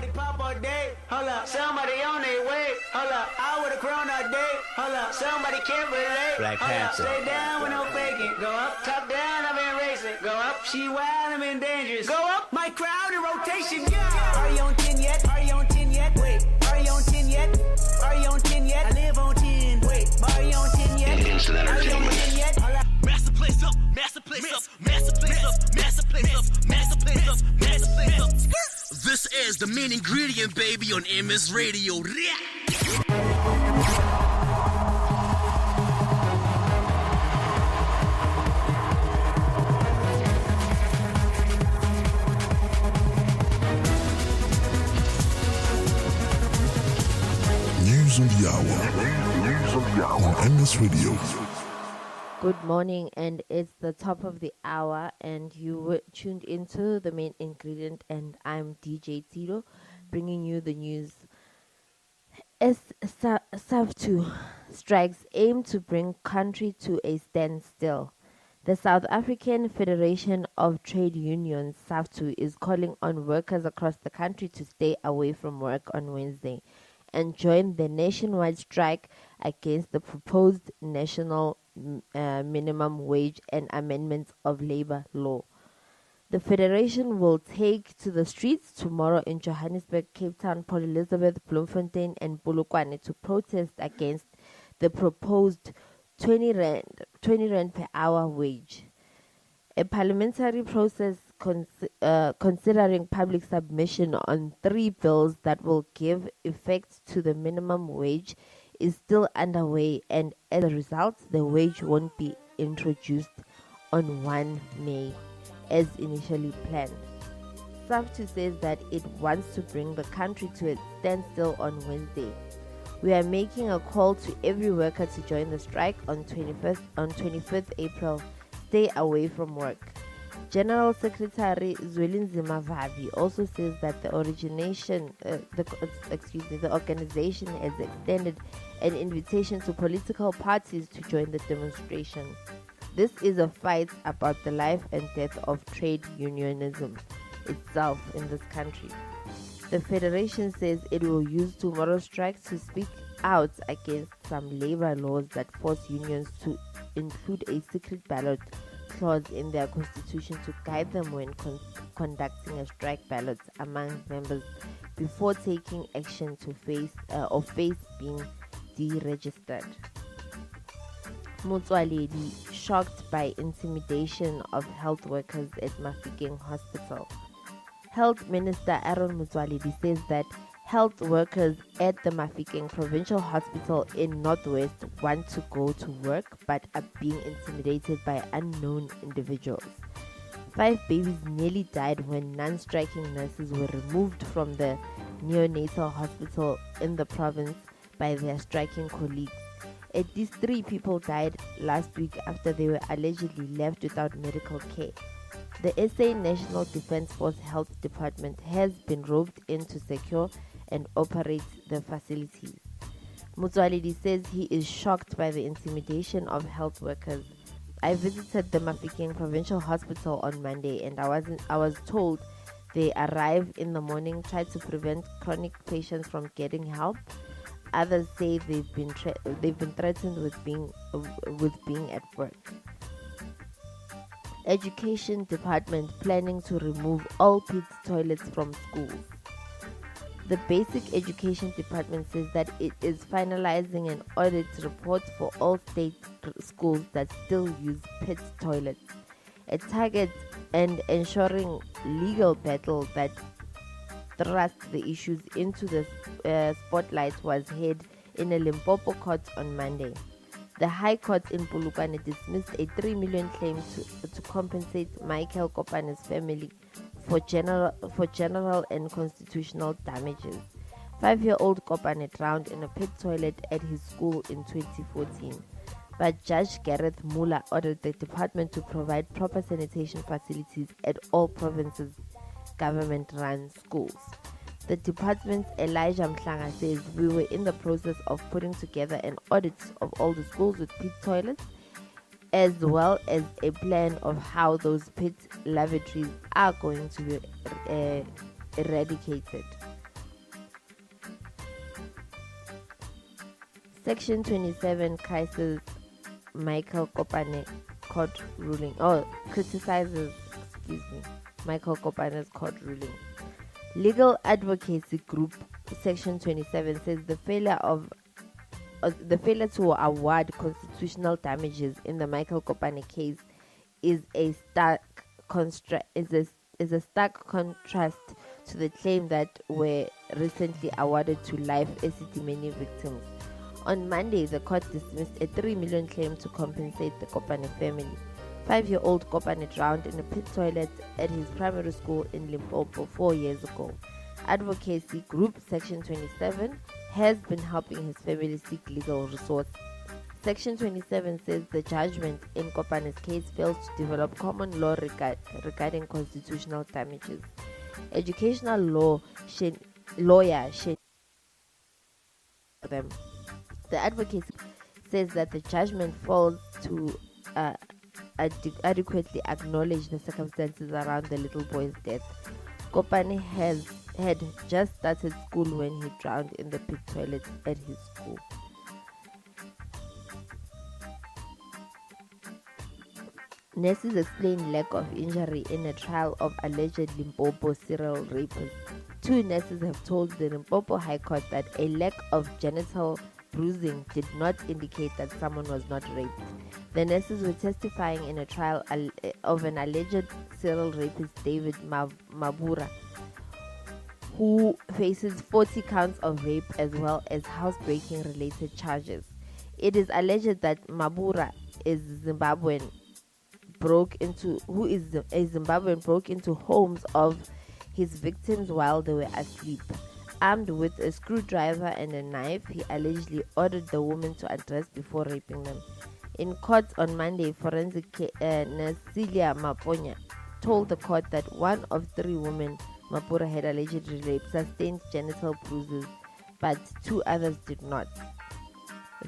Somebody pop all day. Hold up. Somebody on their way. Hold up. I would've grown all day. Hold up. Somebody can't relate. Black Hold up. Panther. Stay down with no faking. Go up, top down, I've been racing. Go up, she wild, I'm in dangerous. Go up, my crowd in rotation. Yeah. Are you on 10 yet? Are you on 10 yet? Wait. Are you on 10 yet? Are you on 10 yet? I live on 10. Wait. Are you on 10 yet? Instant Are you on 10 yet? Hold up. Master place up, master place up, master place up, master place up, master place up, master place up. This is the main ingredient, baby, on MS Radio. News on the hour on MS Radio. Good morning, and it's the top of the hour, and you were tuned into the main ingredient, and I'm DJ Tito, bringing you the news. SAFTU strikes aim to bring country to a standstill. The South African Federation of Trade Unions, SAFTU, is calling on workers across the country to stay away from work on Wednesday and join the nationwide strike against the proposed national minimum wage and amendments of labor law. The federation will take to the streets tomorrow in Johannesburg, Cape Town, Port Elizabeth, Bloemfontein and Polokwane to protest against the proposed 20 rand per hour wage. A parliamentary process considering public submission on 3 bills that will give effect to the minimum wage is still underway, and as a result, the wage won't be introduced on 1 May as initially planned. SAFTU says that it wants to bring the country to a standstill on Wednesday. We are making a call to every worker to join the strike on 25th April. Stay away from work. General Secretary Zwelinzima Vavi also says that the organization has extended an invitation to political parties to join the demonstration. This is a fight about the life and death of trade unionism itself in this country. The federation says it will use tomorrow's strike to speak out against some labor laws that force unions to include a secret ballot clause in their constitution to guide them when conducting a strike ballot among members before taking action to face being deregistered. Motsoaledi shocked by intimidation of health workers at Mafikeng Hospital. Health Minister Aaron Motsoaledi says that health workers at the Mafikeng Provincial Hospital in Northwest want to go to work but are being intimidated by unknown individuals. 5 babies nearly died when non-striking nurses were removed from the neonatal hospital in the province by their striking colleagues. At least 3 people died last week after they were allegedly left without medical care. The SA National Defence Force Health Department has been roped in to secure and operate the facilities. Motsoaledi says he is shocked by the intimidation of health workers. I visited the Mafikeng Provincial Hospital on Monday, and I was told they arrive in the morning, try to prevent chronic patients from getting help. Others say they've been threatened with being at work. Education Department planning to remove all pit toilets from schools. The Basic Education Department says that it is finalizing an audit report for all state schools that still use pit toilets. A target and ensuring legal battle that thrust the issues into the spotlight was held in a Limpopo court on Monday. The High Court in Polokwane dismissed a 3 million claim to compensate Michael Kopane's family for general and constitutional damages. 5-year-old Kopane drowned in a pit toilet at his school in 2014. But Judge Gareth Muller ordered the department to provide proper sanitation facilities at all provinces' government-run schools. The department's Elijah Mhlanga says we were in the process of putting together an audit of all the schools with pit toilets, as well as a plan of how those pit lavatories are going to be eradicated. Section 27 crisis Michael Kopane court ruling. Oh, criticizes, Michael Kopane's court ruling. Legal advocacy group Section 27 says the failure to award constitutional damages in the Michael Kopane case is a stark contrast to the claim that were recently awarded to life Esidimeni victims. On Monday, the court dismissed a 3 million claim to compensate the Kopane family. 5-year-old Kopane drowned in a pit toilet at his primary school in Limpopo 4 years ago. Advocacy group Section 27 has been helping his family seek legal resource. Section 27 says the judgment in Kopane's case fails to develop common law regarding constitutional damages. Educational lawyer them. The advocate says that the judgment fails to adequately acknowledge the circumstances around the little boy's death. Kopane had just started school when he drowned in the pit toilet at his school. Nurses explain lack of injury in a trial of alleged Limpopo serial rapists. 2 nurses have told the Limpopo High Court that a lack of genital bruising did not indicate that someone was not raped. The nurses were testifying in a trial of an alleged serial rapist, David Mabura, who faces 40 counts of rape as well as housebreaking related charges. It is alleged that Mabura is Zimbabwean broke into homes of his victims while they were asleep. Armed with a screwdriver and a knife, he allegedly ordered the women to undress before raping them. In court on Monday, forensic Nasilia Maponya told the court that one of 3 women Mapura had allegedly raped sustained genital bruises, but 2 others did not.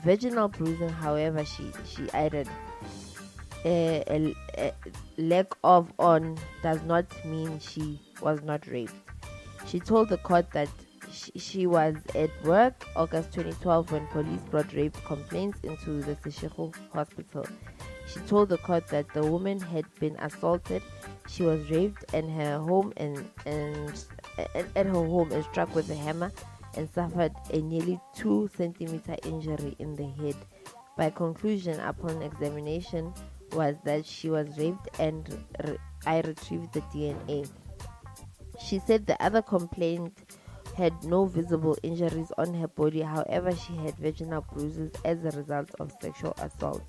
Vaginal bruising, however, she added, a lack of on does not mean she was not raped. She told the court that she was at work August 2012 when police brought rape complaints into the Seshego hospital. She told the court that the woman had been assaulted. She was raped in her home and at her home and struck with a hammer and suffered a nearly 2 centimeter injury in the head. By conclusion, upon examination, was that she was raped and I retrieved the DNA. She said the other complainant had no visible injuries on her body, however she had vaginal bruises as a result of sexual assault.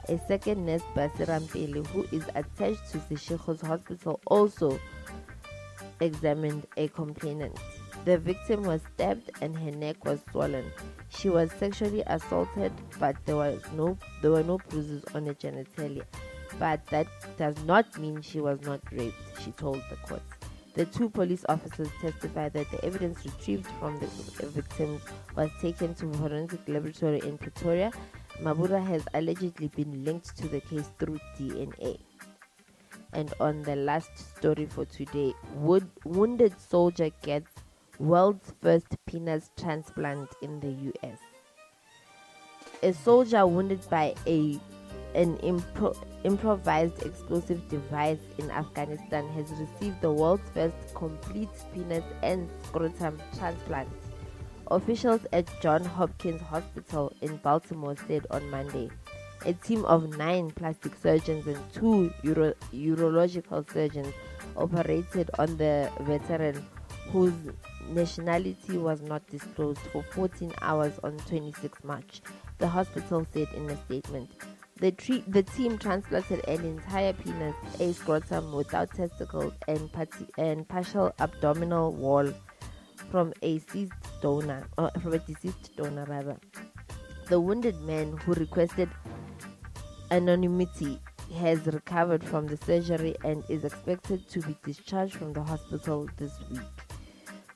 A second nurse, Basira Mpele, who is attached to Seshego's hospital, also examined a complainant. The victim was stabbed and her neck was swollen. She was sexually assaulted, but there were no bruises on her genitalia. But that does not mean she was not raped, she told the court. The 2 police officers testified that the evidence retrieved from the victims was taken to a forensic laboratory in Pretoria. Mabura has allegedly been linked to the case through DNA. And on the last story for today, wounded soldier gets world's first penis transplant in the US. A soldier wounded by an improvised explosive device in Afghanistan has received the world's first complete penis and scrotum transplant. Officials at Johns Hopkins Hospital in Baltimore said on Monday. A team of 9 plastic surgeons and 2 urological surgeons operated on the veteran, whose nationality was not disclosed, for 14 hours on 26 March, the hospital said in a statement. The team transplanted an entire penis, a scrotum without testicles, and partial abdominal wall from a deceased donor. The wounded man, who requested anonymity, has recovered from the surgery and is expected to be discharged from the hospital this week.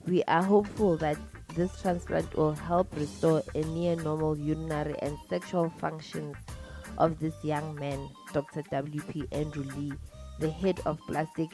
We are hopeful that this transplant will help restore a near normal urinary and sexual functions of this young man, Dr. W.P. Andrew Lee, the head of plastic